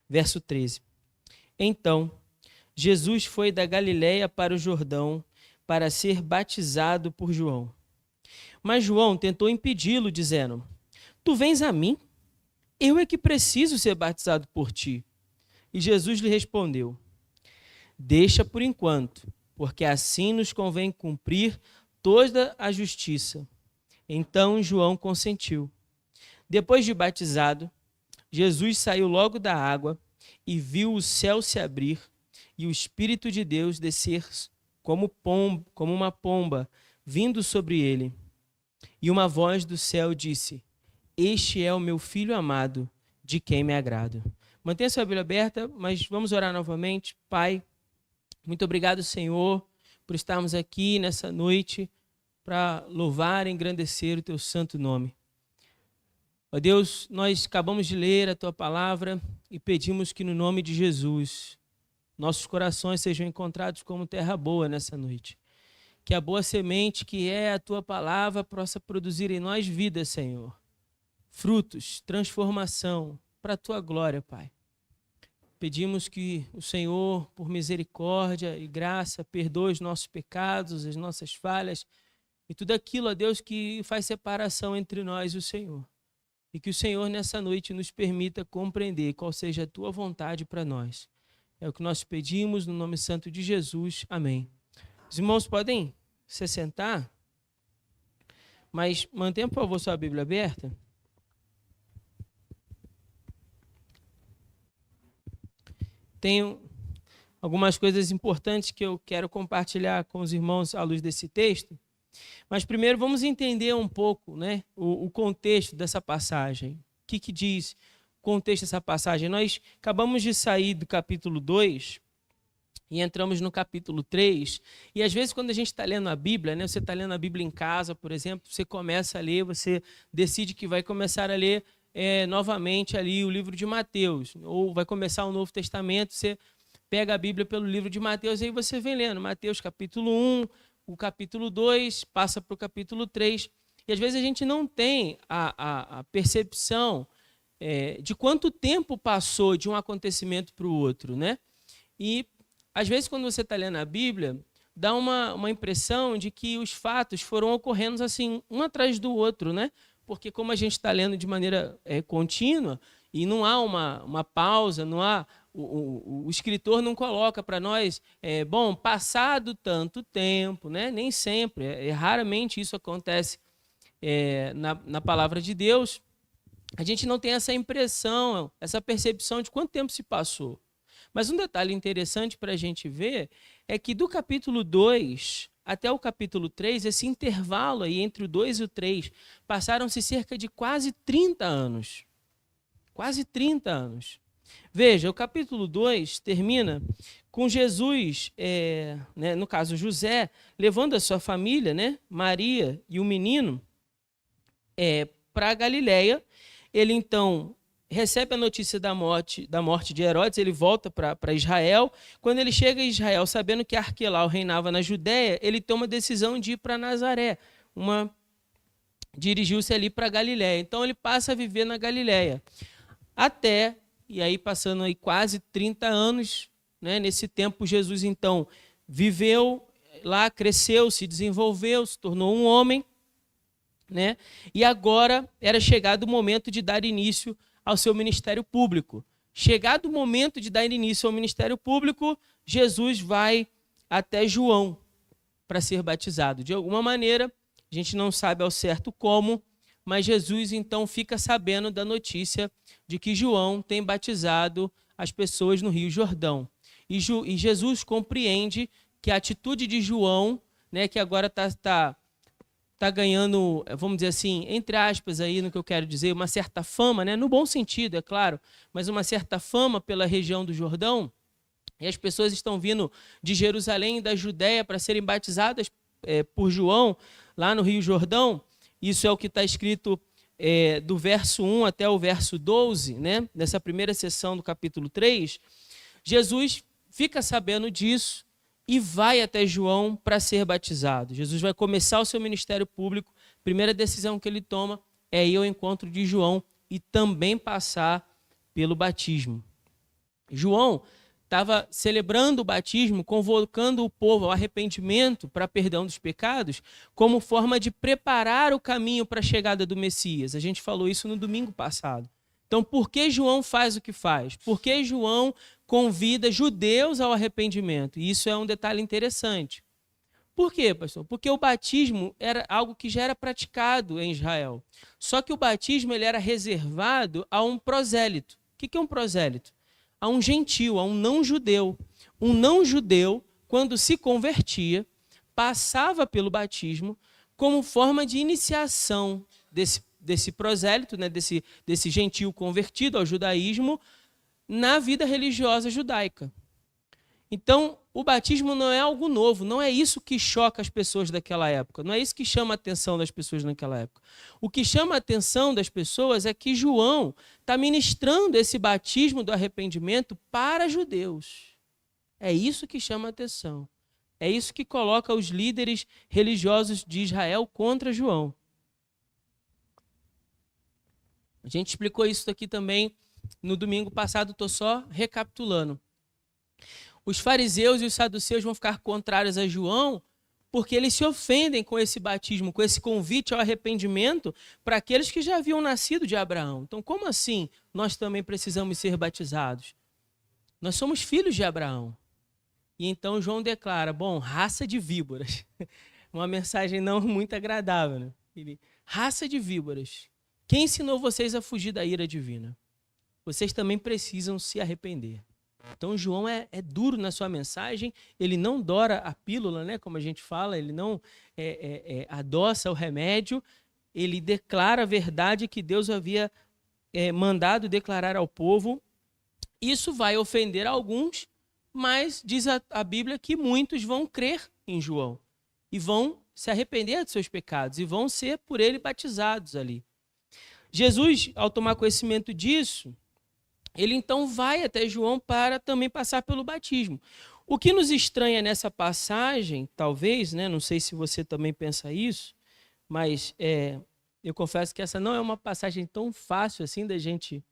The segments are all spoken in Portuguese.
Verso 13. Então, Jesus foi da Galiléia para o Jordão para ser batizado por João. Mas João tentou impedi-lo, dizendo: Tu vens a mim? Eu é que preciso ser batizado por ti. E Jesus lhe respondeu: Deixa por enquanto, porque assim nos convém cumprir toda a justiça. Então João consentiu. Depois de batizado, Jesus saiu logo da água e viu o céu se abrir e o Espírito de Deus descer como uma pomba, vindo sobre ele. E uma voz do céu disse: Este é o meu Filho amado, de quem me agrado. Mantenha sua Bíblia aberta, mas vamos orar novamente. Pai, muito obrigado, Senhor, por estarmos aqui nessa noite para louvar e engrandecer o teu santo nome. Ó Deus, nós acabamos de ler a tua palavra e pedimos que no nome de Jesus nossos corações sejam encontrados como terra boa nessa noite. Que a boa semente que é a tua palavra possa produzir em nós vida, Senhor. Frutos, transformação para a tua glória, Pai. Pedimos que o Senhor, por misericórdia e graça, perdoe os nossos pecados, as nossas falhas e tudo aquilo, ó Deus, que faz separação entre nós e o Senhor. E que o Senhor, nessa noite, nos permita compreender qual seja a tua vontade para nós. É o que nós pedimos no nome santo de Jesus. Amém. Os irmãos podem se sentar, mas mantenha, por favor, sua Bíblia aberta. Tenho algumas coisas importantes que eu quero compartilhar com os irmãos à luz desse texto. Mas primeiro vamos entender um pouco, né, o contexto dessa passagem. O que diz o contexto dessa passagem? Nós acabamos de sair do capítulo 2 e entramos no capítulo 3. E às vezes quando a gente está lendo a Bíblia, né, você está lendo a Bíblia em casa, por exemplo, você começa a ler, você decide que vai começar a ler novamente ali o livro de Mateus, ou vai começar o Novo Testamento, você pega a Bíblia pelo livro de Mateus e aí você vem lendo Mateus capítulo 1, o capítulo 2, passa para o capítulo 3, e às vezes a gente não tem a percepção de quanto tempo passou de um acontecimento para o outro, né? E às vezes quando você está lendo a Bíblia, dá uma impressão de que os fatos foram ocorrendo assim, um atrás do outro, né? Porque como a gente está lendo de maneira contínua, e não há uma pausa, não há... O escritor não coloca para nós, passado tanto tempo, né? Nem sempre, raramente isso acontece na palavra de Deus. A gente não tem essa impressão, essa percepção de quanto tempo se passou. Mas um detalhe interessante para a gente ver é que do capítulo 2 até o capítulo 3, esse intervalo aí entre o 2 e o 3, passaram-se cerca de quase 30 anos. Quase 30 anos. Veja, o capítulo 2 termina com Jesus, né, no caso José, levando a sua família, né, Maria e o menino, para a Galiléia. Ele então recebe a notícia da morte de Herodes, ele volta para Israel. Quando ele chega em Israel, sabendo que Arquelau reinava na Judéia, ele toma a decisão de ir para Nazaré, dirigiu-se ali para a Galiléia. Então ele passa a viver na Galiléia. E aí passando aí quase 30 anos, né, nesse tempo Jesus então viveu lá, cresceu, se desenvolveu, se tornou um homem, né? E agora era chegado o momento de dar início ao seu ministério público. Chegado o momento de dar início ao ministério público, Jesus vai até João para ser batizado. De alguma maneira, a gente não sabe ao certo como, mas Jesus então fica sabendo da notícia de que João tem batizado as pessoas no Rio Jordão. E Jesus compreende que a atitude de João, né, que agora está ganhando, vamos dizer assim, entre aspas, aí no que eu quero dizer, uma certa fama, né, no bom sentido, é claro, mas uma certa fama pela região do Jordão, e as pessoas estão vindo de Jerusalém e da Judéia para serem batizadas por João lá no Rio Jordão. Isso é o que está escrito do verso 1 até o verso 12, né? Nessa primeira sessão do capítulo 3. Jesus fica sabendo disso e vai até João para ser batizado. Jesus vai começar o seu ministério público. Primeira decisão que ele toma é ir ao encontro de João e também passar pelo batismo. João estava celebrando o batismo, convocando o povo ao arrependimento para perdão dos pecados, como forma de preparar o caminho para a chegada do Messias. A gente falou isso no domingo passado. Então, por que João faz o que faz? Por que João convida judeus ao arrependimento? E isso é um detalhe interessante. Por quê, pastor? Porque o batismo era algo que já era praticado em Israel. Só que o batismo ele era reservado a um prosélito. O que é um prosélito? A um gentil, a um não-judeu. Um não-judeu, quando se convertia, passava pelo batismo como forma de iniciação desse prosélito, né, desse gentil convertido ao judaísmo, na vida religiosa judaica. Então, o batismo não é algo novo, não é isso que choca as pessoas daquela época, não é isso que chama a atenção das pessoas naquela época. O que chama a atenção das pessoas é que João está ministrando esse batismo do arrependimento para judeus. É isso que chama a atenção. É isso que coloca os líderes religiosos de Israel contra João. A gente explicou isso aqui também no domingo passado, estou só recapitulando. Os fariseus e os saduceus vão ficar contrários a João porque eles se ofendem com esse batismo, com esse convite ao arrependimento para aqueles que já haviam nascido de Abraão. Então, como assim nós também precisamos ser batizados? Nós somos filhos de Abraão. E então João declara, bom, raça de víboras. Uma mensagem não muito agradável, né? Raça de víboras. Quem ensinou vocês a fugir da ira divina? Vocês também precisam se arrepender. Então, João é duro na sua mensagem, ele não dora a pílula, né, como a gente fala, ele não adoça o remédio, ele declara a verdade que Deus havia mandado declarar ao povo. Isso vai ofender alguns, mas diz a Bíblia que muitos vão crer em João e vão se arrepender de seus pecados e vão ser por ele batizados ali. Jesus, ao tomar conhecimento disso, ele então vai até João para também passar pelo batismo. O que nos estranha nessa passagem, talvez, né, não sei se você também pensa isso, mas eu confesso que essa não é uma passagem tão fácil assim da gente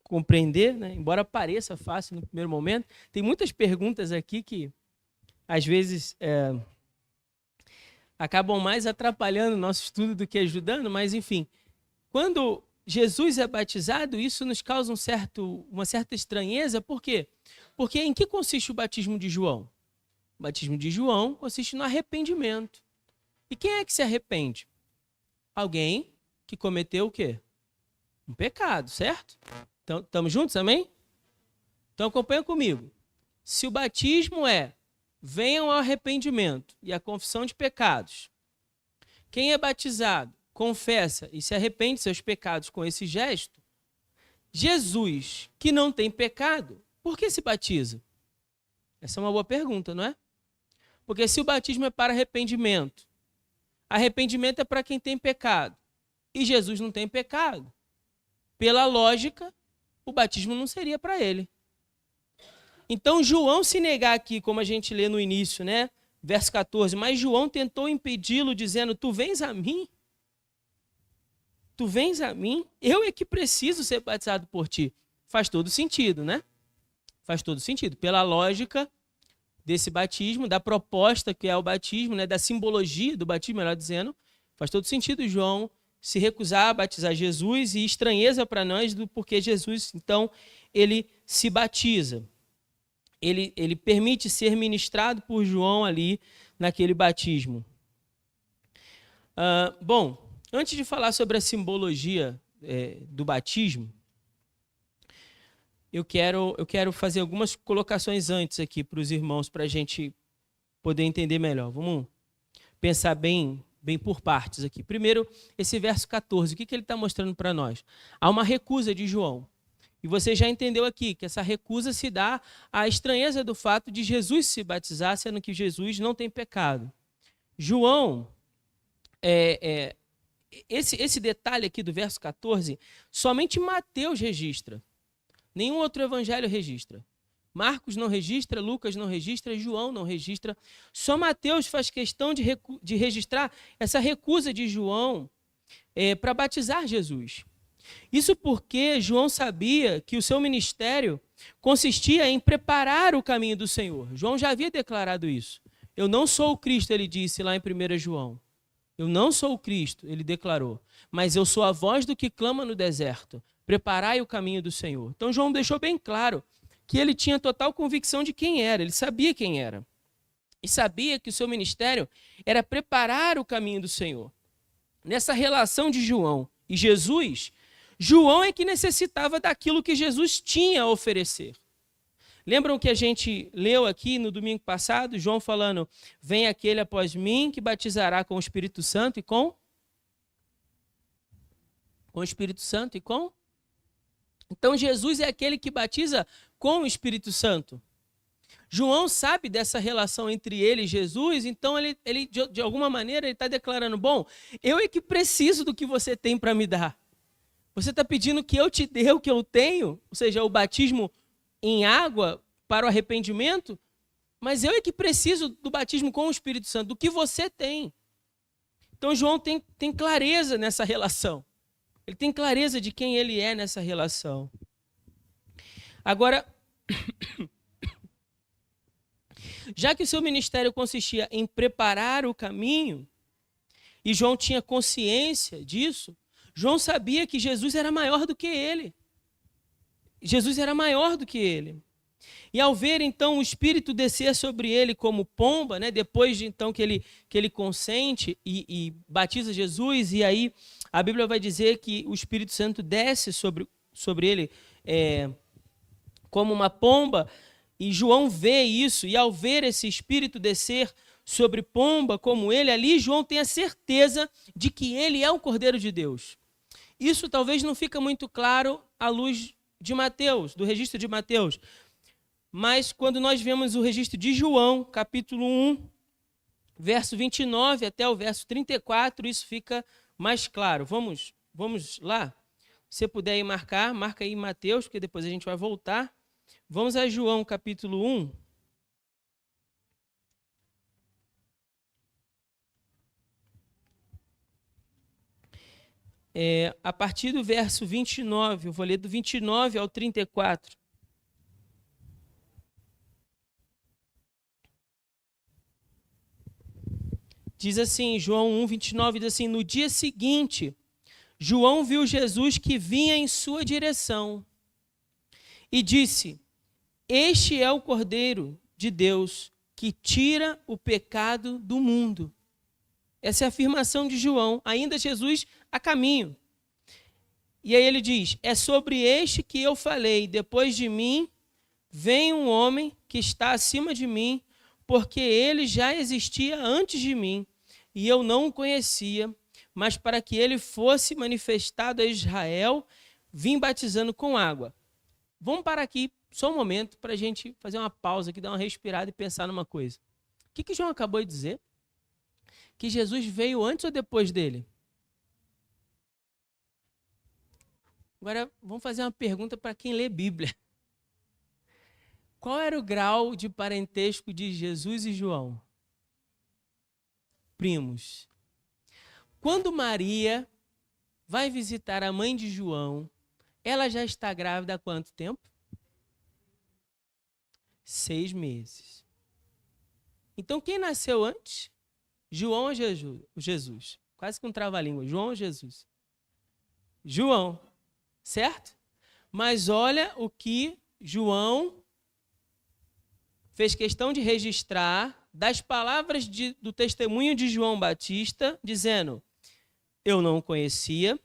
compreender, né? Embora pareça fácil no primeiro momento. Tem muitas perguntas aqui que, às vezes, acabam mais atrapalhando o nosso estudo do que ajudando, mas, enfim, quando Jesus é batizado, isso nos causa uma certa estranheza. Por quê? Porque em que consiste o batismo de João? O batismo de João consiste no arrependimento. E quem é que se arrepende? Alguém que cometeu o quê? Um pecado, certo? Então, estamos juntos, amém? Então, acompanha comigo. Se o batismo venham ao arrependimento e à confissão de pecados, quem é batizado confessa e se arrepende de seus pecados com esse gesto, Jesus, que não tem pecado, por que se batiza? Essa é uma boa pergunta, não é? Porque se o batismo é para arrependimento é para quem tem pecado, e Jesus não tem pecado, pela lógica, o batismo não seria para ele. Então, João se negar aqui, como a gente lê no início, né? Verso 14, mas João tentou impedi-lo, dizendo, tu vens a mim? Tu vens a mim? Eu é que preciso ser batizado por ti. Faz todo sentido, né? Faz todo sentido. Pela lógica desse batismo, da proposta que é o batismo, né? Da simbologia do batismo, melhor dizendo, faz todo sentido João se recusar a batizar Jesus e estranheza para nós do porquê Jesus, então, ele se batiza. Ele permite ser ministrado por João ali naquele batismo. Bom, antes de falar sobre a simbologia do batismo, eu quero fazer algumas colocações antes aqui para os irmãos, para a gente poder entender melhor. Vamos pensar bem por partes aqui. Primeiro, esse verso 14, o que ele está mostrando para nós? Há uma recusa de João. E você já entendeu aqui que essa recusa se dá à estranheza do fato de Jesus se batizar, sendo que Jesus não tem pecado. João, esse detalhe aqui do verso 14, somente Mateus registra. Nenhum outro evangelho registra. Marcos não registra, Lucas não registra, João não registra. Só Mateus faz questão de registrar essa recusa de João para batizar Jesus. Isso porque João sabia que o seu ministério consistia em preparar o caminho do Senhor. João já havia declarado isso. Eu não sou o Cristo, ele disse lá em 1 João. Eu não sou o Cristo, ele declarou, mas eu sou a voz do que clama no deserto. Preparai o caminho do Senhor. Então João deixou bem claro que ele tinha total convicção de quem era, ele sabia quem era. E sabia que o seu ministério era preparar o caminho do Senhor. Nessa relação de João e Jesus, João é que necessitava daquilo que Jesus tinha a oferecer. Lembram que a gente leu aqui no domingo passado, João falando, vem aquele após mim que batizará com o Espírito Santo e com o Espírito Santo e com? Então Jesus é aquele que batiza com o Espírito Santo. João sabe dessa relação entre ele e Jesus, então ele de alguma maneira ele está declarando, bom, eu é que preciso do que você tem para me dar. Você está pedindo que eu te dê o que eu tenho, ou seja, o batismo em água para o arrependimento, mas eu é que preciso do batismo com o Espírito Santo, do que você tem. Então João tem clareza nessa relação. Ele tem clareza de quem ele é nessa relação. Agora, já que o seu ministério consistia em preparar o caminho, e João tinha consciência disso, João sabia que Jesus era maior do que ele. Jesus era maior do que ele. E ao ver, então, o Espírito descer sobre ele como pomba, né, depois de então que ele consente e batiza Jesus, e aí a Bíblia vai dizer que o Espírito Santo desce sobre ele como uma pomba, e João vê isso, e ao ver esse Espírito descer sobre pomba como ele, ali João tem a certeza de que ele é o Cordeiro de Deus. Isso talvez não fica muito claro à luz de Mateus, do registro de Mateus, mas quando nós vemos o registro de João, capítulo 1, verso 29 até o verso 34, isso fica mais claro. Vamos lá? Se você puder ir marca aí Mateus, porque depois a gente vai voltar. Vamos a João, capítulo 1. A partir do verso 29, eu vou ler do 29 ao 34. Diz assim, João 1, 29, diz assim, no dia seguinte, João viu Jesus que vinha em sua direção e disse, este é o Cordeiro de Deus que tira o pecado do mundo. Essa é a afirmação de João, ainda Jesus a caminho. E aí ele diz, é sobre este que eu falei, depois de mim vem um homem que está acima de mim, porque ele já existia antes de mim, e eu não o conhecia, mas para que ele fosse manifestado a Israel, vim batizando com água. Vamos parar aqui só um momento para a gente fazer uma pausa aqui, dar uma respirada e pensar numa coisa. O que João acabou de dizer? Que Jesus veio antes ou depois dele? Agora, vamos fazer uma pergunta para quem lê Bíblia. Qual era o grau de parentesco de Jesus e João? Primos. Quando Maria vai visitar a mãe de João, ela já está grávida há quanto tempo? 6 meses. Então, quem nasceu antes? João ou Jesus? Quase que um trava-língua. João ou Jesus? João, certo? Mas olha o que João fez questão de registrar das palavras do testemunho de João Batista, dizendo, eu não o conhecia,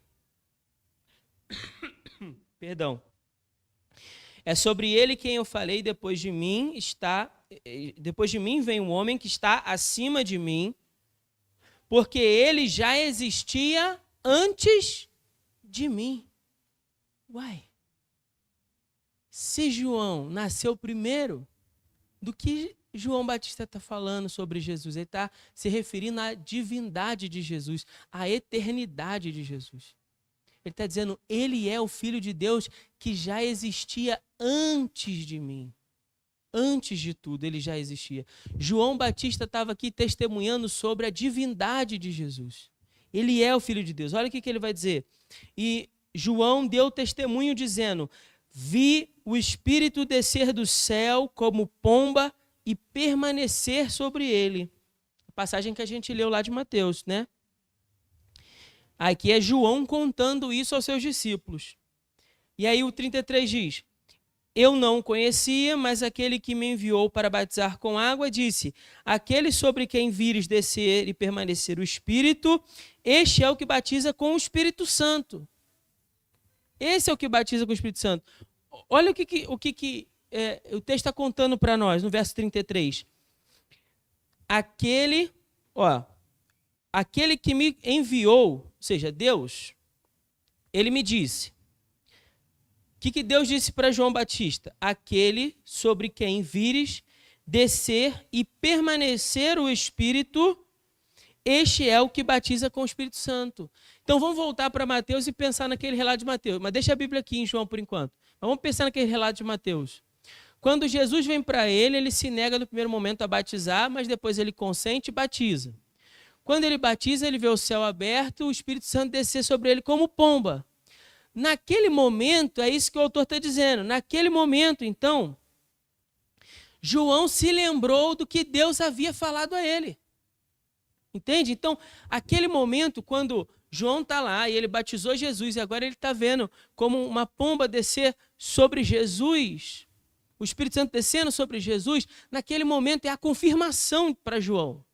perdão, é sobre ele quem eu falei, depois de mim vem um homem que está acima de mim, porque ele já existia antes de mim. Uai, se João nasceu primeiro, do que João Batista está falando sobre Jesus? Ele está se referindo à divindade de Jesus, à eternidade de Jesus. Ele está dizendo, ele é o Filho de Deus que já existia antes de mim. Antes de tudo, ele já existia. João Batista estava aqui testemunhando sobre a divindade de Jesus. Ele é o Filho de Deus. Olha o que ele vai dizer. E João deu testemunho dizendo, vi o Espírito descer do céu como pomba e permanecer sobre ele. A passagem que a gente leu lá de Mateus, né? Aqui é João contando isso aos seus discípulos. E aí o 33 diz: eu não o conhecia, mas aquele que me enviou para batizar com água disse: aquele sobre quem vires descer e permanecer o Espírito, este é o que batiza com o Espírito Santo. Esse é o que batiza com o Espírito Santo. Olha o que o texto está contando para nós, no verso 33. Aquele que me enviou, ou seja, Deus, ele me disse. O que Deus disse para João Batista? Aquele sobre quem vires descer e permanecer o Espírito, este é o que batiza com o Espírito Santo. Então vamos voltar para Mateus e pensar naquele relato de Mateus. Mas deixa a Bíblia aqui em João por enquanto. Mas vamos pensar naquele relato de Mateus. Quando Jesus vem para ele se nega no primeiro momento a batizar, mas depois ele consente e batiza. Quando ele batiza, ele vê o céu aberto, o Espírito Santo descer sobre ele como pomba. Naquele momento, é isso que o autor está dizendo, naquele momento, então, João se lembrou do que Deus havia falado a ele. Entende? Então, aquele momento, quando João está lá e ele batizou Jesus, e agora ele está vendo como uma pomba descer sobre Jesus, o Espírito Santo descendo sobre Jesus, naquele momento é a confirmação para João.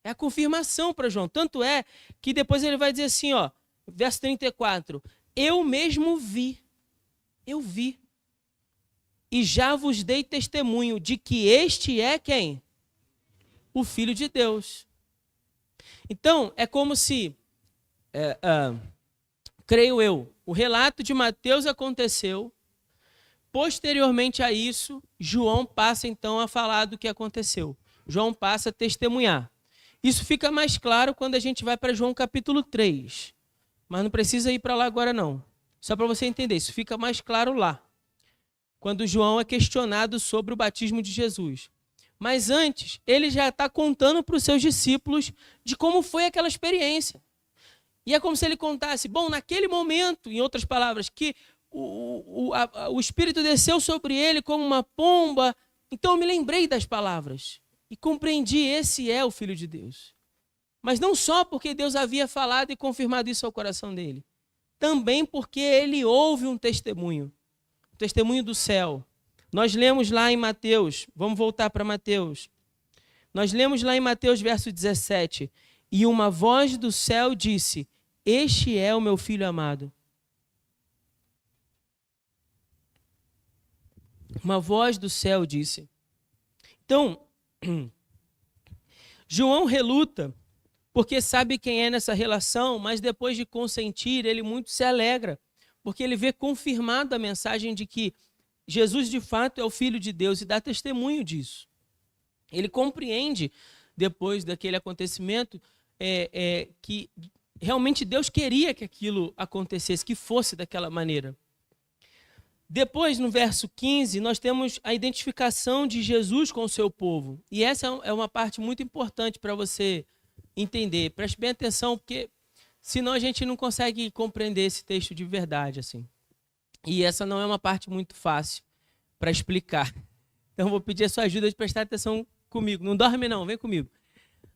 É a confirmação para João. Tanto é que depois ele vai dizer assim, ó, verso 34, eu mesmo vi, eu vi, e já vos dei testemunho de que este é quem? O Filho de Deus. Então, é como se, creio eu, o relato de Mateus aconteceu, posteriormente a isso, João passa então a falar do que aconteceu. João passa a testemunhar. Isso fica mais claro quando a gente vai para João capítulo 3. Mas não precisa ir para lá agora não. Só para você entender, isso fica mais claro lá. Quando João é questionado sobre o batismo de Jesus. Mas antes, ele já está contando para os seus discípulos de como foi aquela experiência. E é como se ele contasse, bom, naquele momento, em outras palavras, que o Espírito desceu sobre ele como uma pomba. Então eu me lembrei das palavras e compreendi, esse é o Filho de Deus. Mas não só porque Deus havia falado e confirmado isso ao coração dele. Também porque ele ouve um testemunho do céu. Nós lemos lá em Mateus, vamos voltar para Mateus. Nós lemos lá em Mateus, verso 17. E uma voz do céu disse, este é o meu Filho amado. Uma voz do céu disse. Então, João reluta, porque sabe quem é nessa relação, mas depois de consentir, ele muito se alegra, porque ele vê confirmada a mensagem de que Jesus de fato é o Filho de Deus e dá testemunho disso. Ele compreende, depois daquele acontecimento, que realmente Deus queria que aquilo acontecesse, que fosse daquela maneira. Depois, no verso 15, nós temos a identificação de Jesus com o seu povo. E essa é uma parte muito importante para você entender. Preste bem atenção, porque senão a gente não consegue compreender esse texto de verdade, assim. E essa não é uma parte muito fácil para explicar. Então, eu vou pedir a sua ajuda de prestar atenção comigo. Não dorme não, vem comigo.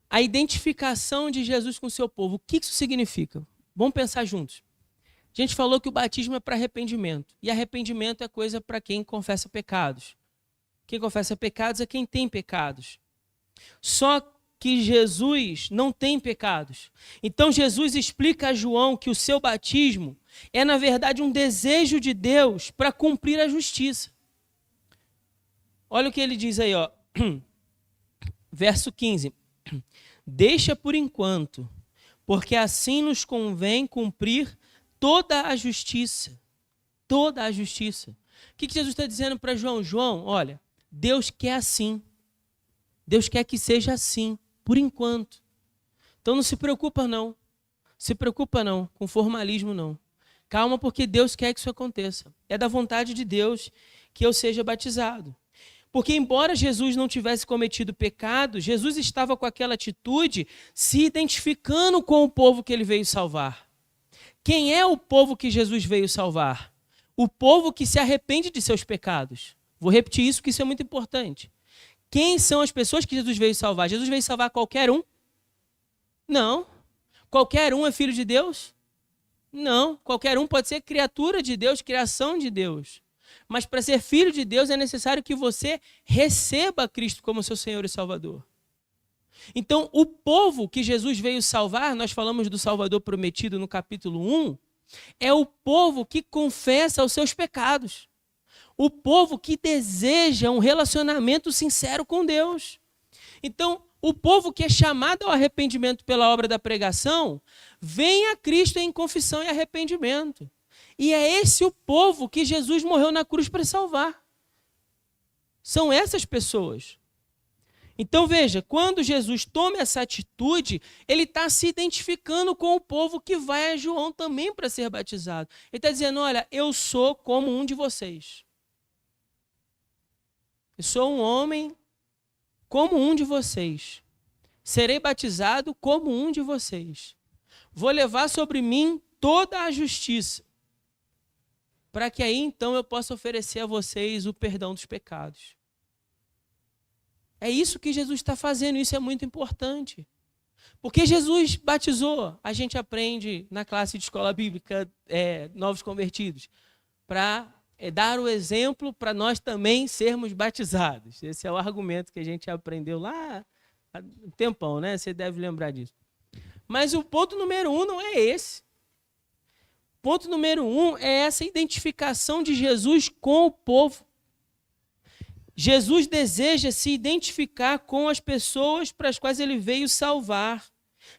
A identificação de Jesus com o seu povo. O que isso significa? Vamos pensar juntos. A gente falou que o batismo é para arrependimento. E arrependimento é coisa para quem confessa pecados. Quem confessa pecados é quem tem pecados. Só que Jesus não tem pecados. Então Jesus explica a João que o seu batismo é, na verdade, um desejo de Deus para cumprir a justiça. Olha o que ele diz aí, ó. Verso 15. Deixa por enquanto, porque assim nos convém cumprir toda a justiça. Toda a justiça. O que Jesus está dizendo para João? João, olha, Deus quer assim. Deus quer que seja assim, por enquanto. Então não se preocupa não. Se preocupa não, com formalismo não. Calma, porque Deus quer que isso aconteça. É da vontade de Deus que eu seja batizado. Porque embora Jesus não tivesse cometido pecado, Jesus estava com aquela atitude se identificando com o povo que ele veio salvar. Quem é o povo que Jesus veio salvar? O povo que se arrepende de seus pecados. Vou repetir isso, porque isso é muito importante. Quem são as pessoas que Jesus veio salvar? Jesus veio salvar qualquer um? Não. Qualquer um é filho de Deus? Não. Qualquer um pode ser criatura de Deus, criação de Deus. Mas para ser filho de Deus é necessário que você receba Cristo como seu Senhor e Salvador. Então, o povo que Jesus veio salvar, nós falamos do Salvador prometido no capítulo 1, é o povo que confessa os seus pecados. O povo que deseja um relacionamento sincero com Deus. Então, o povo que é chamado ao arrependimento pela obra da pregação, vem a Cristo em confissão e arrependimento. E é esse o povo que Jesus morreu na cruz para salvar. São essas pessoas. Então veja, quando Jesus toma essa atitude, ele está se identificando com o povo que vai a João também para ser batizado. Ele está dizendo, olha, eu sou como um de vocês. Eu sou um homem como um de vocês. Serei batizado como um de vocês. Vou levar sobre mim toda a justiça, para que aí então eu possa oferecer a vocês o perdão dos pecados. É isso que Jesus está fazendo, isso é muito importante. Porque Jesus batizou, a gente aprende na classe de escola bíblica, novos convertidos, para dar o exemplo para nós também sermos batizados. Esse é o argumento que a gente aprendeu lá há um tempão, né? Você deve lembrar disso. Mas o ponto número 1 não é esse. O ponto número 1 é essa identificação de Jesus com o povo. Jesus deseja se identificar com as pessoas para as quais ele veio salvar,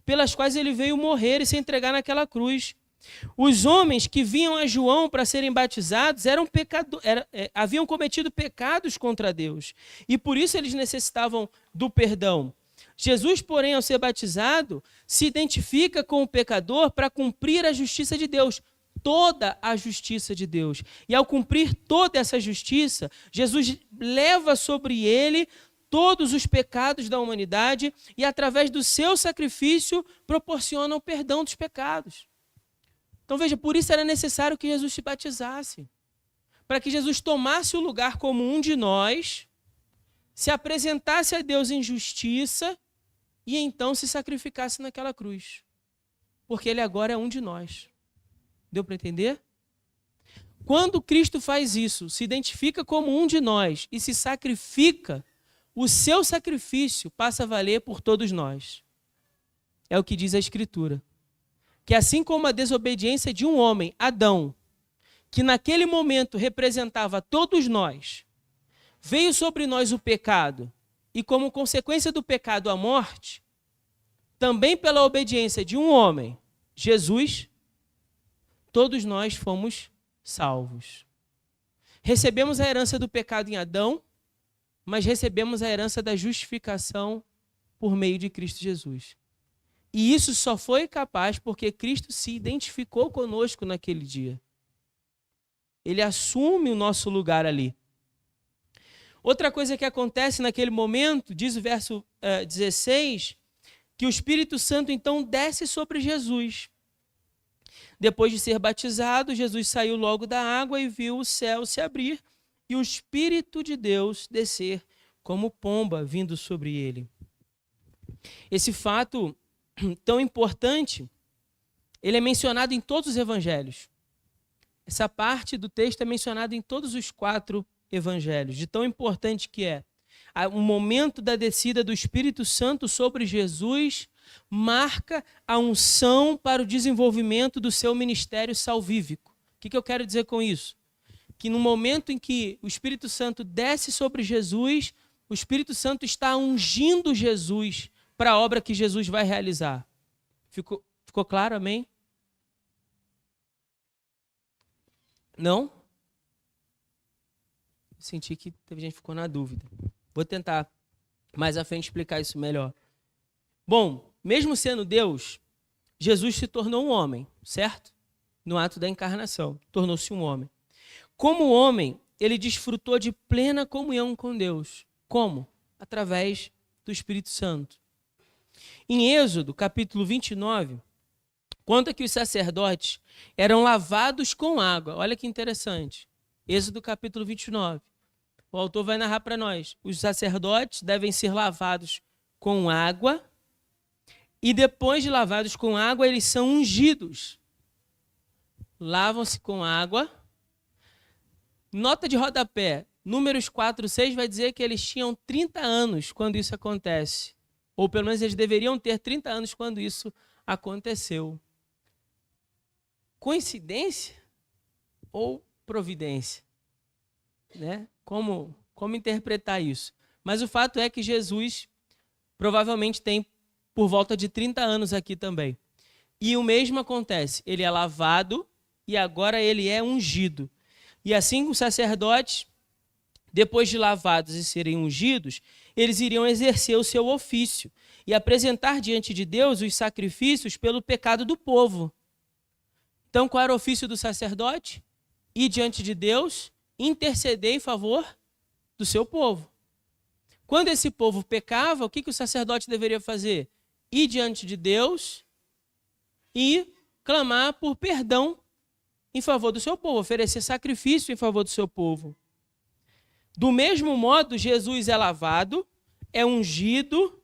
pelas quais ele veio morrer e se entregar naquela cruz. Os homens que vinham a João para serem batizados haviam cometido pecados contra Deus e por isso eles necessitavam do perdão. Jesus, porém, ao ser batizado, se identifica com o pecador para cumprir a justiça de Deus. Toda a justiça de Deus. E ao cumprir toda essa justiça, Jesus leva sobre ele todos os pecados da humanidade e, através do seu sacrifício, proporciona o perdão dos pecados. Então, veja, por isso era necessário que Jesus se batizasse. Para que Jesus tomasse o lugar como um de nós, se apresentasse a Deus em justiça e então se sacrificasse naquela cruz. Porque ele agora é um de nós. Deu para entender? Quando Cristo faz isso, se identifica como um de nós e se sacrifica, o seu sacrifício passa a valer por todos nós. É o que diz a Escritura. Que assim como a desobediência de um homem, Adão, que naquele momento representava todos nós, veio sobre nós o pecado e como consequência do pecado a morte, também pela obediência de um homem, Jesus, todos nós fomos salvos. Recebemos a herança do pecado em Adão, mas recebemos a herança da justificação por meio de Cristo Jesus. E isso só foi capaz porque Cristo se identificou conosco naquele dia. Ele assume o nosso lugar ali. Outra coisa que acontece naquele momento, diz o verso 16, que o Espírito Santo então desce sobre Jesus. Depois de ser batizado, Jesus saiu logo da água e viu o céu se abrir e o Espírito de Deus descer como pomba vindo sobre ele. Esse fato tão importante, ele é mencionado em todos os evangelhos. Essa parte do texto é mencionada em todos os 4 evangelhos, de tão importante que é. O momento da descida do Espírito Santo sobre Jesus marca a unção para o desenvolvimento do seu ministério salvífico. O que eu quero dizer com isso? Que no momento em que o Espírito Santo desce sobre Jesus, o Espírito Santo está ungindo Jesus para a obra que Jesus vai realizar. Ficou claro, amém? Não? Senti que teve gente que ficou na dúvida. Vou tentar mais à frente explicar isso melhor. Bom, mesmo sendo Deus, Jesus se tornou um homem, certo? No ato da encarnação, tornou-se um homem. Como homem, ele desfrutou de plena comunhão com Deus. Como? Através do Espírito Santo. Em Êxodo, capítulo 29, conta que os sacerdotes eram lavados com água. Olha que interessante. Êxodo capítulo 29. O autor vai narrar para nós. Os sacerdotes devem ser lavados com água e depois de lavados com água, eles são ungidos. Lavam-se com água. Nota de rodapé. Números 4, 6 vai dizer que eles tinham 30 anos quando isso acontece. Ou pelo menos eles deveriam ter 30 anos quando isso aconteceu. Coincidência ou providência? Né? Como interpretar isso? Mas o fato é que Jesus provavelmente tem por volta de 30 anos aqui também. E o mesmo acontece. Ele é lavado e agora ele é ungido. E assim os sacerdotes, depois de lavados e serem ungidos, eles iriam exercer o seu ofício e apresentar diante de Deus os sacrifícios pelo pecado do povo. Então, qual era o ofício do sacerdote? Ir diante de Deus, interceder em favor do seu povo. Quando esse povo pecava, o que o sacerdote deveria fazer? Ir diante de Deus e clamar por perdão em favor do seu povo, oferecer sacrifício em favor do seu povo. Do mesmo modo, Jesus é lavado, é ungido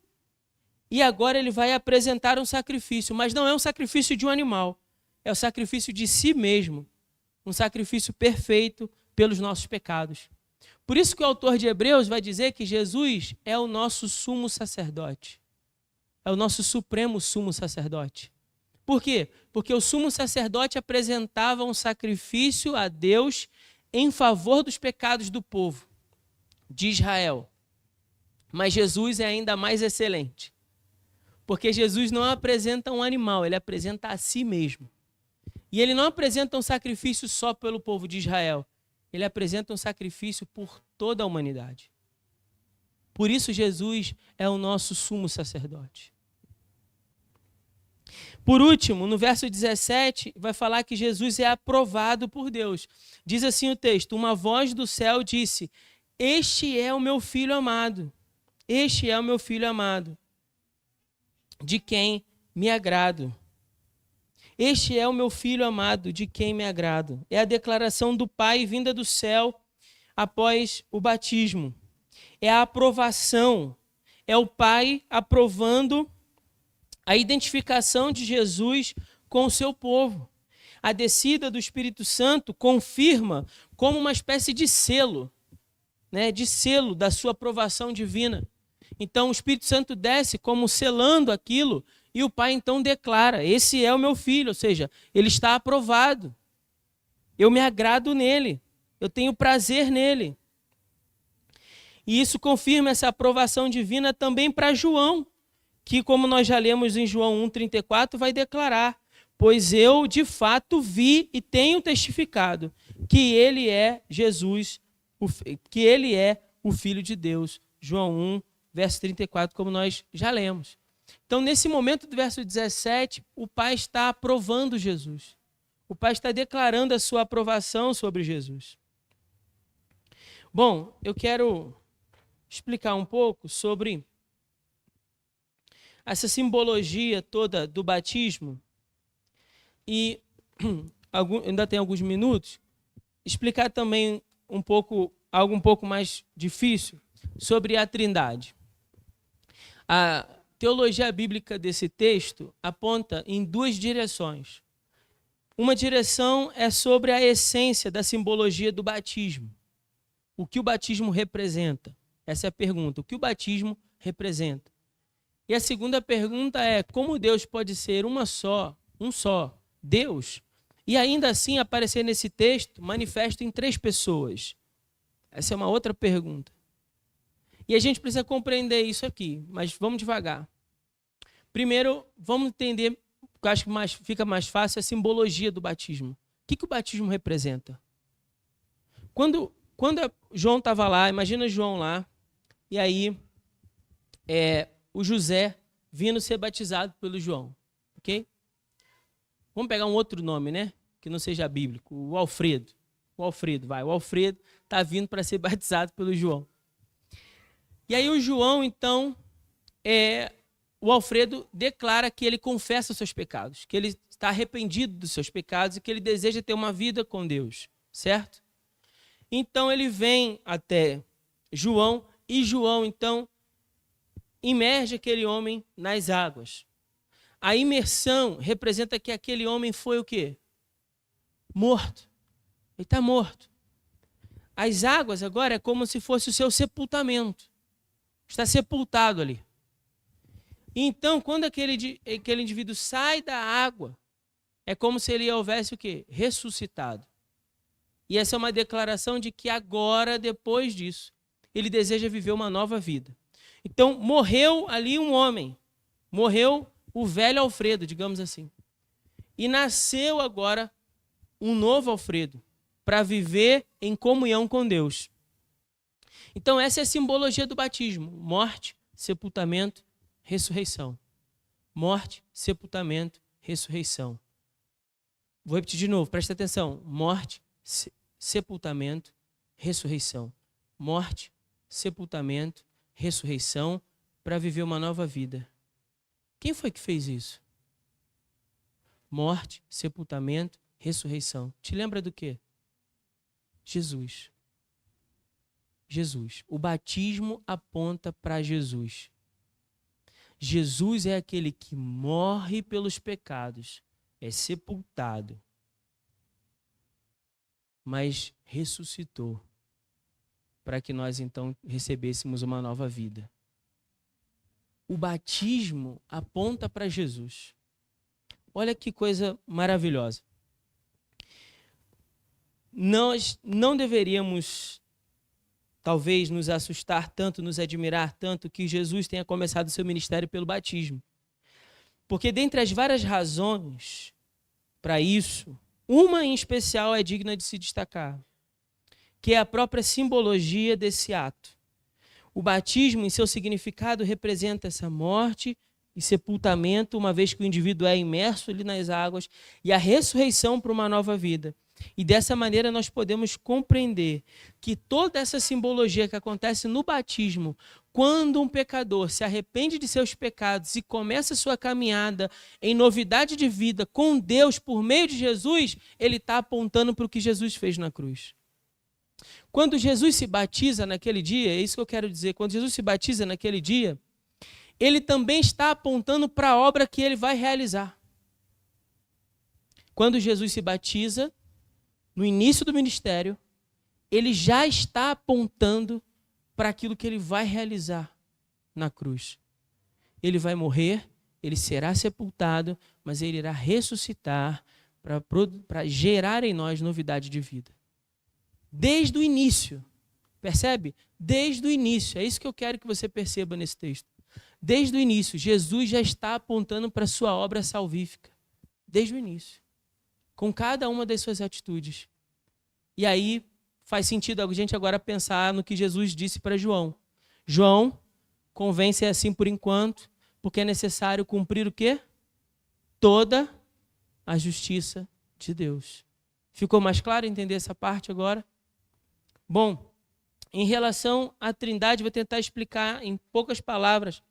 e agora ele vai apresentar um sacrifício, mas não é um sacrifício de um animal, é o sacrifício de si mesmo, um sacrifício perfeito pelos nossos pecados. Por isso que o autor de Hebreus vai dizer que Jesus é o nosso sumo sacerdote, é o nosso supremo sumo sacerdote. Por quê? Porque o sumo sacerdote apresentava um sacrifício a Deus em favor dos pecados do povo de Israel. Mas Jesus é ainda mais excelente. Porque Jesus não apresenta um animal, ele apresenta a si mesmo. E ele não apresenta um sacrifício só pelo povo de Israel. Ele apresenta um sacrifício por toda a humanidade. Por isso Jesus é o nosso sumo sacerdote. Por último, no verso 17, vai falar que Jesus é aprovado por Deus. Diz assim o texto: uma voz do céu disse: este é o meu filho amado. Este é o meu filho amado, de quem me agrado. Este é o meu filho amado, de quem me agrado. É a declaração do Pai vinda do céu após o batismo. É a aprovação. É o Pai aprovando a identificação de Jesus com o seu povo. A descida do Espírito Santo confirma como uma espécie de selo, né, de selo da sua aprovação divina. Então o Espírito Santo desce como selando aquilo e o Pai então declara: esse é o meu filho, ou seja, ele está aprovado. Eu me agrado nele, eu tenho prazer nele. E isso confirma essa aprovação divina também para João, que, como nós já lemos em João 1,34, vai declarar: pois eu de fato vi e tenho testificado que ele é Jesus, que ele é o Filho de Deus. João 1, verso 34, como nós já lemos. Então, nesse momento do verso 17, o Pai está aprovando Jesus. O Pai está declarando a sua aprovação sobre Jesus. Bom, eu quero explicar um pouco sobre essa simbologia toda do batismo e ainda tem alguns minutos, explicar também um pouco, algo um pouco mais difícil sobre a Trindade. A teologia bíblica desse texto aponta em duas direções. Uma direção é sobre a essência da simbologia do batismo. O que o batismo representa? Essa é a pergunta. O que o batismo representa? E a segunda pergunta é: como Deus pode ser um só Deus e ainda assim aparecer nesse texto manifesto em 3 pessoas? Essa é uma outra pergunta. E a gente precisa compreender isso aqui, mas vamos devagar. Primeiro, vamos entender, que eu acho que fica mais fácil, a simbologia do batismo. O que o batismo representa? Quando João estava lá, imagina João lá, e aí o José vindo ser batizado pelo João, ok? Vamos pegar um outro nome, né? Que não seja bíblico, o Alfredo. O Alfredo está vindo para ser batizado pelo João. E aí o João, então, o Alfredo declara que ele confessa os seus pecados, que ele está arrependido dos seus pecados e que ele deseja ter uma vida com Deus, certo? Então ele vem até João e João, então, imerge aquele homem nas águas. A imersão representa que aquele homem foi o quê? Morto. Ele está morto. As águas agora é como se fosse o seu sepultamento. Está sepultado ali. Então, quando aquele indivíduo sai da água, é como se ele houvesse o quê? Ressuscitado. E essa é uma declaração de que agora, depois disso, ele deseja viver uma nova vida. Então, morreu ali um homem. Morreu o velho Alfredo, digamos assim. E nasceu agora um novo Alfredo, para viver em comunhão com Deus. Então, essa é a simbologia do batismo. Morte, sepultamento, ressurreição. Morte, sepultamento, ressurreição. Vou repetir de novo, presta atenção. Morte, sepultamento, ressurreição. Morte, sepultamento, ressurreição, para viver uma nova vida. Quem foi que fez isso? Morte, sepultamento, ressurreição. Te lembra do quê? Jesus. Jesus. O batismo aponta para Jesus. Jesus é aquele que morre pelos pecados, é sepultado, mas ressuscitou para que nós então recebêssemos uma nova vida. O batismo aponta para Jesus. Olha que coisa maravilhosa. Nós não deveríamos, talvez, nos assustar tanto, nos admirar tanto que Jesus tenha começado o seu ministério pelo batismo. Porque dentre as várias razões para isso, uma em especial é digna de se destacar, que é a própria simbologia desse ato. O batismo, em seu significado, representa essa morte e sepultamento, uma vez que o indivíduo é imerso ali nas águas, e a ressurreição para uma nova vida. E dessa maneira nós podemos compreender que toda essa simbologia que acontece no batismo, quando um pecador se arrepende de seus pecados e começa a sua caminhada em novidade de vida com Deus por meio de Jesus, ele está apontando para o que Jesus fez na cruz. Quando Jesus se batiza naquele dia, é isso que eu quero dizer, quando Jesus se batiza naquele dia, ele também está apontando para a obra que ele vai realizar. Quando Jesus se batiza, no início do ministério, ele já está apontando para aquilo que ele vai realizar na cruz. Ele vai morrer, ele será sepultado, mas ele irá ressuscitar para gerar em nós novidade de vida. Desde o início, percebe? Desde o início, é isso que eu quero que você perceba nesse texto. Desde o início, Jesus já está apontando para a sua obra salvífica. Desde o início. Com cada uma das suas atitudes. E aí faz sentido a gente agora pensar no que Jesus disse para João. João, convém ser assim por enquanto, porque é necessário cumprir o quê? Toda a justiça de Deus. Ficou mais claro entender essa parte agora? Bom, em relação à Trindade, vou tentar explicar em poucas palavras.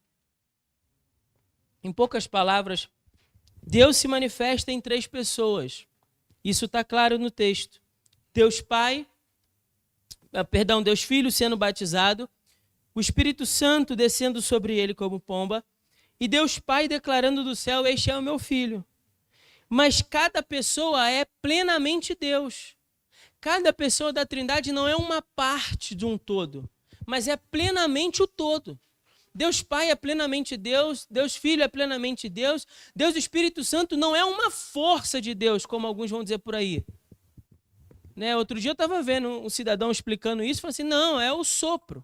Em poucas palavras, Deus se manifesta em 3 pessoas. Isso está claro no texto. Deus Filho sendo batizado, o Espírito Santo descendo sobre ele como pomba, e Deus Pai declarando do céu: este é o meu Filho. Mas cada pessoa é plenamente Deus. Cada pessoa da Trindade não é uma parte de um todo, mas é plenamente o todo. Deus Pai é plenamente Deus, Deus Filho é plenamente Deus, Deus Espírito Santo não é uma força de Deus, como alguns vão dizer por aí. Né? Outro dia eu estava vendo um cidadão explicando isso, falando assim, não, é o sopro.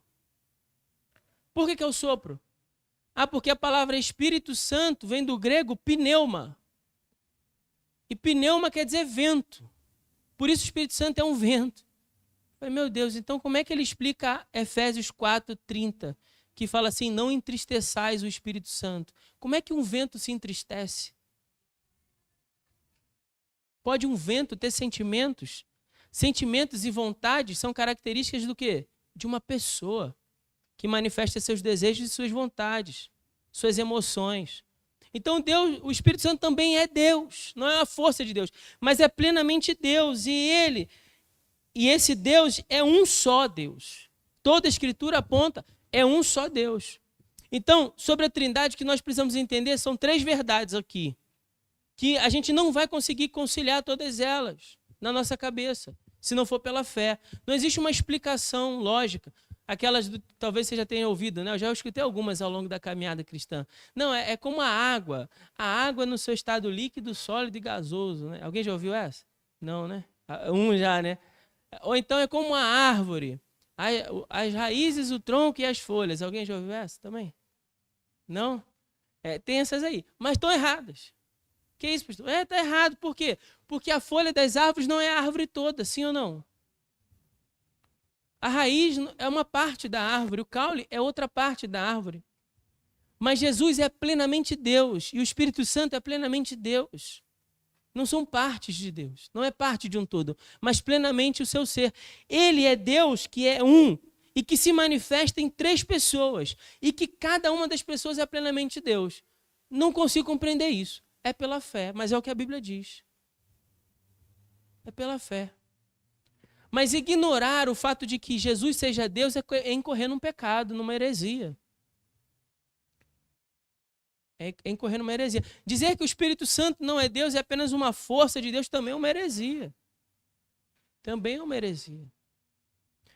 Por que é o sopro? Porque a palavra Espírito Santo vem do grego pneuma. E pneuma quer dizer vento. Por isso o Espírito Santo é um vento. Eu falei, meu Deus, então como é que ele explica Efésios 4:30, que fala assim, não entristeçais o Espírito Santo? Como é que um vento se entristece? Pode um vento ter sentimentos? Sentimentos e vontades são características do quê? De uma pessoa que manifesta seus desejos e suas vontades. suas emoções. Então Deus, o Espírito Santo também é Deus, não é a força de Deus, mas é plenamente Deus. E esse Deus é um só Deus. Toda a Escritura aponta, é um só Deus. Então, sobre a Trindade, o que nós precisamos entender são 3 verdades aqui, que a gente não vai conseguir conciliar todas elas na nossa cabeça, se não for pela fé. Não existe uma explicação lógica. Aquelas, talvez você já tenha ouvido, né? Eu já escutei algumas ao longo da caminhada cristã. Não, é como a água. A água no seu estado líquido, sólido e gasoso. Né? Alguém já ouviu essa? Não, né? Um já, né? Ou então é como a árvore. As raízes, o tronco e as folhas. Alguém já ouviu essa também? Não? Tem essas aí. Mas estão erradas. Que isso, pastor? Está errado. Por quê? Porque a folha das árvores não é a árvore toda, sim ou não? A raiz é uma parte da árvore, o caule é outra parte da árvore. Mas Jesus é plenamente Deus e o Espírito Santo é plenamente Deus. Não são partes de Deus, não é parte de um todo, mas plenamente o seu ser. Ele é Deus que é um e que se manifesta em 3 pessoas e que cada uma das pessoas é plenamente Deus. Não consigo compreender isso. É pela fé, mas é o que a Bíblia diz. É pela fé. Mas ignorar o fato de que Jesus seja Deus é incorrer num pecado, numa heresia. É incorrer numa heresia. Dizer que o Espírito Santo não é Deus é apenas uma força de Deus também é uma heresia. Também é uma heresia.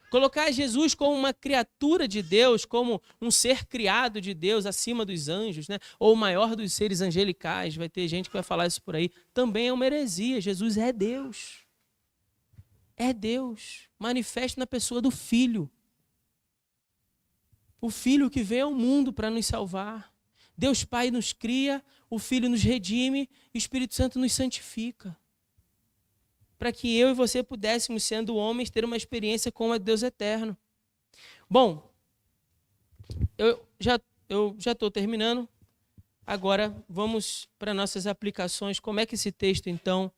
Colocar Jesus como uma criatura de Deus, como um ser criado de Deus acima dos anjos, né? Ou o maior dos seres angelicais, vai ter gente que vai falar isso por aí, também é uma heresia. Jesus é Deus. É Deus, manifesto na pessoa do Filho. O Filho que veio ao mundo para nos salvar. Deus Pai nos cria, o Filho nos redime e o Espírito Santo nos santifica. Para que eu e você pudéssemos, sendo homens, ter uma experiência com o Deus eterno. Bom, eu já estou terminando. Agora vamos para nossas aplicações. Como é que esse texto, então,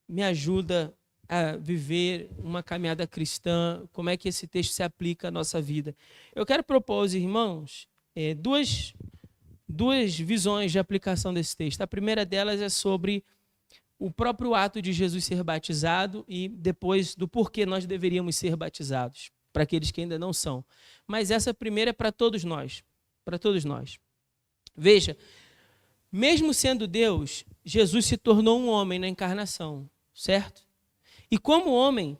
me ajuda a viver uma caminhada cristã? Como é que esse texto se aplica à nossa vida? Eu quero propor aos irmãos duas visões de aplicação desse texto. A primeira delas é sobre o próprio ato de Jesus ser batizado e depois do porquê nós deveríamos ser batizados, para aqueles que ainda não são. Mas essa primeira é para todos nós, para todos nós. Veja, mesmo sendo Deus, Jesus se tornou um homem na encarnação, certo? E como homem,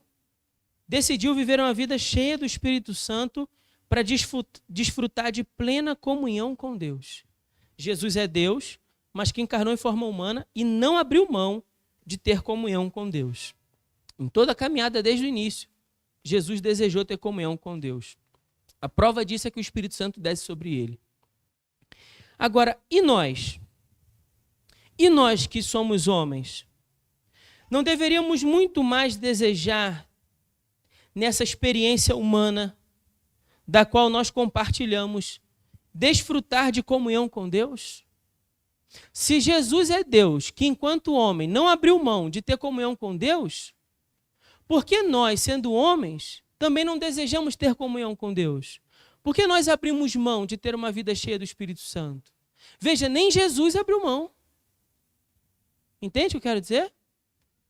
decidiu viver uma vida cheia do Espírito Santo para desfrutar de plena comunhão com Deus. Jesus é Deus, mas que encarnou em forma humana e não abriu mão de ter comunhão com Deus. Em toda a caminhada desde o início, Jesus desejou ter comunhão com Deus. A prova disso é que o Espírito Santo desce sobre ele. Agora, e nós? E nós que somos homens? Não deveríamos muito mais desejar nessa experiência humana da qual nós compartilhamos, desfrutar de comunhão com Deus? Se Jesus é Deus, que enquanto homem não abriu mão de ter comunhão com Deus, por que nós, sendo homens, também não desejamos ter comunhão com Deus? Por que nós abrimos mão de ter uma vida cheia do Espírito Santo? Veja, nem Jesus abriu mão. Entende o que eu quero dizer?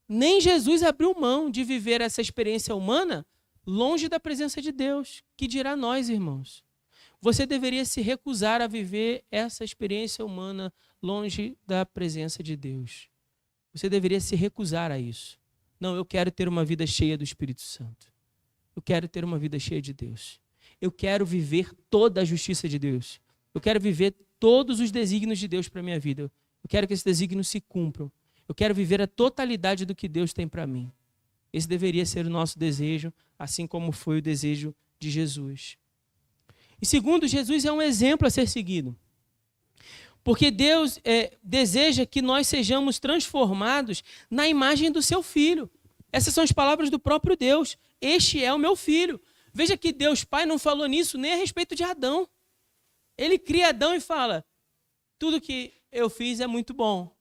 Nem Jesus abriu mão de viver essa experiência humana longe da presença de Deus. Que dirá nós, irmãos? Você deveria se recusar a viver essa experiência humana longe da presença de Deus. Você deveria se recusar a isso. Não, eu quero ter uma vida cheia do Espírito Santo. Eu quero ter uma vida cheia de Deus. Eu quero viver toda a justiça de Deus. Eu quero viver todos os desígnios de Deus para a minha vida. Eu quero que esses desígnios se cumpram. Eu quero viver a totalidade do que Deus tem para mim. Esse deveria ser o nosso desejo, assim como foi o desejo de Jesus. E segundo, Jesus é um exemplo a ser seguido. Porque Deus deseja que nós sejamos transformados na imagem do seu Filho. Essas são as palavras do próprio Deus. Este é o meu Filho. Veja que Deus Pai não falou nisso nem a respeito de Adão. Ele cria Adão e fala, tudo que eu fiz é muito bom.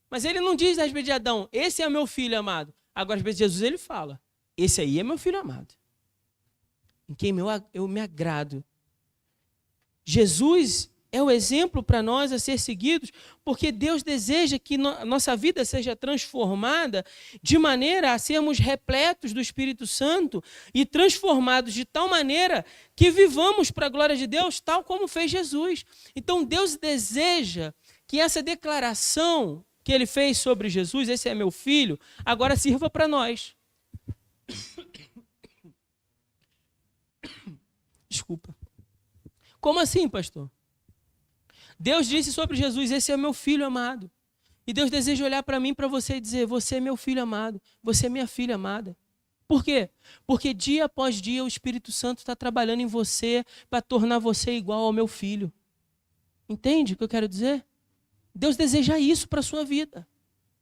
Mas ele não diz a respeito de Adão, esse é o meu filho amado. Agora, a respeito de Jesus, ele fala, esse aí é meu filho amado, em quem eu me agrado. Jesus é o exemplo para nós a ser seguidos, porque Deus deseja que nossa vida seja transformada de maneira a sermos repletos do Espírito Santo e transformados de tal maneira que vivamos para a glória de Deus, tal como fez Jesus. Então Deus deseja que essa declaração que ele fez sobre Jesus, esse é meu filho, agora sirva para nós. Desculpa. Como assim, pastor? Deus disse sobre Jesus, esse é meu filho amado. E Deus deseja olhar para mim, para você e dizer, você é meu filho amado, você é minha filha amada. Por quê? Porque dia após dia o Espírito Santo está trabalhando em você para tornar você igual ao meu filho. Entende o que eu quero dizer? Deus deseja isso para a sua vida.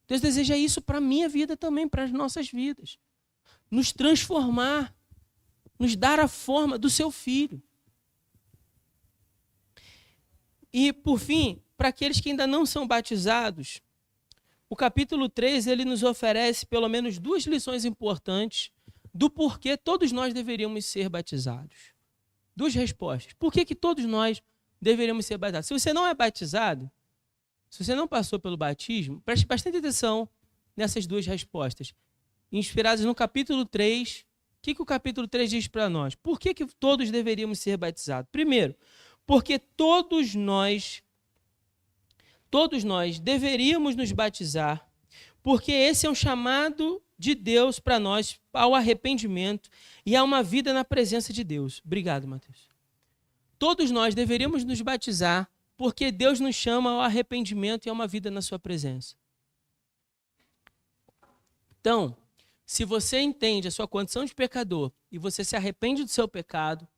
Deus deseja isso para a minha vida também, para as nossas vidas. Nos transformar, nos dar a forma do seu filho. E, por fim, para aqueles que ainda não são batizados, o capítulo 3 ele nos oferece pelo menos 2 lições importantes do porquê todos nós deveríamos ser batizados. 2 respostas. Por que todos nós deveríamos ser batizados? Se você não é batizado, se você não passou pelo batismo, preste bastante atenção nessas 2 respostas. Inspiradas no capítulo 3, o que o capítulo 3 diz para nós? Por que todos deveríamos ser batizados? Primeiro, porque todos nós deveríamos nos batizar, porque esse é um chamado de Deus para nós ao arrependimento e a uma vida na presença de Deus. Obrigado, Matheus. Todos nós deveríamos nos batizar, porque Deus nos chama ao arrependimento e a uma vida na sua presença. Então, se você entende a sua condição de pecador e você se arrepende do seu pecado,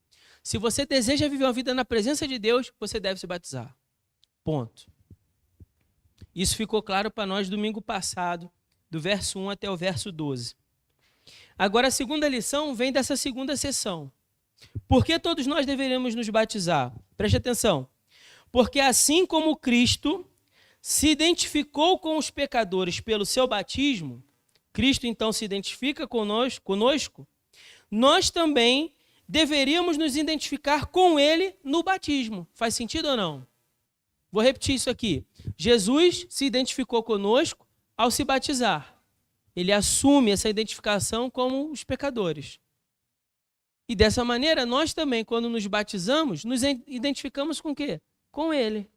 se você deseja viver uma vida na presença de Deus, você deve se batizar. Ponto. Isso ficou claro para nós domingo passado, do verso 1 até o verso 12. Agora, a segunda lição vem dessa segunda sessão. Por que todos nós deveríamos nos batizar? Preste atenção. Porque assim como Cristo se identificou com os pecadores pelo seu batismo, Cristo então se identifica conosco, nós também deveríamos nos identificar com ele no batismo. Faz sentido ou não? Vou repetir isso aqui. Jesus se identificou conosco ao se batizar. Ele assume essa identificação como os pecadores. E dessa maneira, nós também, quando nos batizamos, nos identificamos com o quê? Com ele.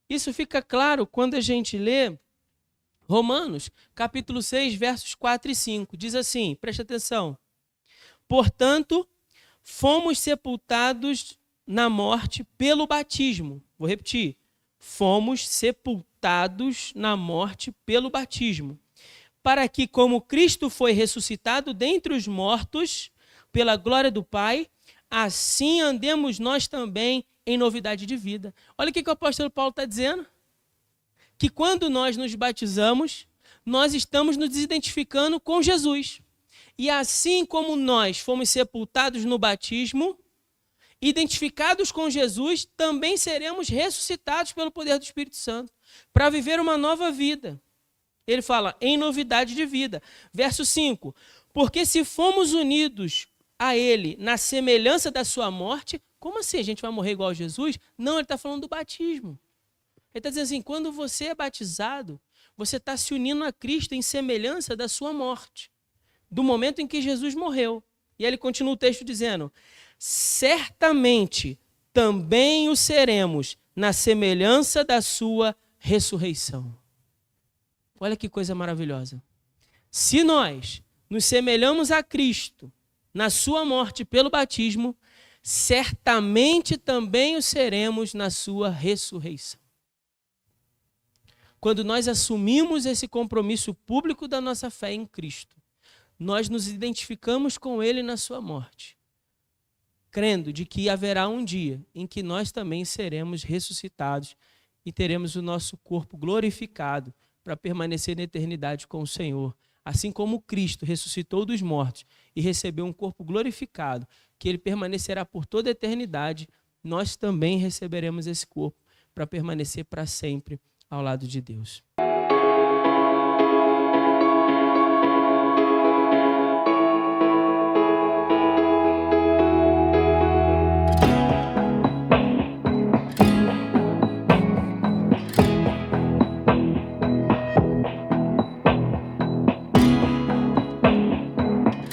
Isso fica claro quando a gente lê Romanos, capítulo 6, versos 4 e 5. Diz assim, preste atenção. Portanto, fomos sepultados na morte pelo batismo. Vou repetir. Fomos sepultados na morte pelo batismo, para que, como Cristo foi ressuscitado dentre os mortos, pela glória do Pai, assim andemos nós também em novidade de vida. Olha o que o apóstolo Paulo está dizendo. Que quando nós nos batizamos, nós estamos nos identificando com Jesus. E assim como nós fomos sepultados no batismo, identificados com Jesus, também seremos ressuscitados pelo poder do Espírito Santo, para viver uma nova vida. Ele fala, em novidade de vida. Verso 5, porque se fomos unidos a ele na semelhança da sua morte, como assim a gente vai morrer igual a Jesus? Não, ele está falando do batismo. Ele está dizendo assim, quando você é batizado, você está se unindo a Cristo em semelhança da sua morte, do momento em que Jesus morreu. E aí ele continua o texto dizendo, certamente também o seremos na semelhança da sua ressurreição. Olha que coisa maravilhosa. Se nós nos semelhamos a Cristo na sua morte pelo batismo, certamente também o seremos na sua ressurreição. Quando nós assumimos esse compromisso público da nossa fé em Cristo, nós nos identificamos com ele na sua morte, crendo de que haverá um dia em que nós também seremos ressuscitados e teremos o nosso corpo glorificado para permanecer na eternidade com o Senhor. Assim como Cristo ressuscitou dos mortos e recebeu um corpo glorificado, que ele permanecerá por toda a eternidade, nós também receberemos esse corpo para permanecer para sempre ao lado de Deus.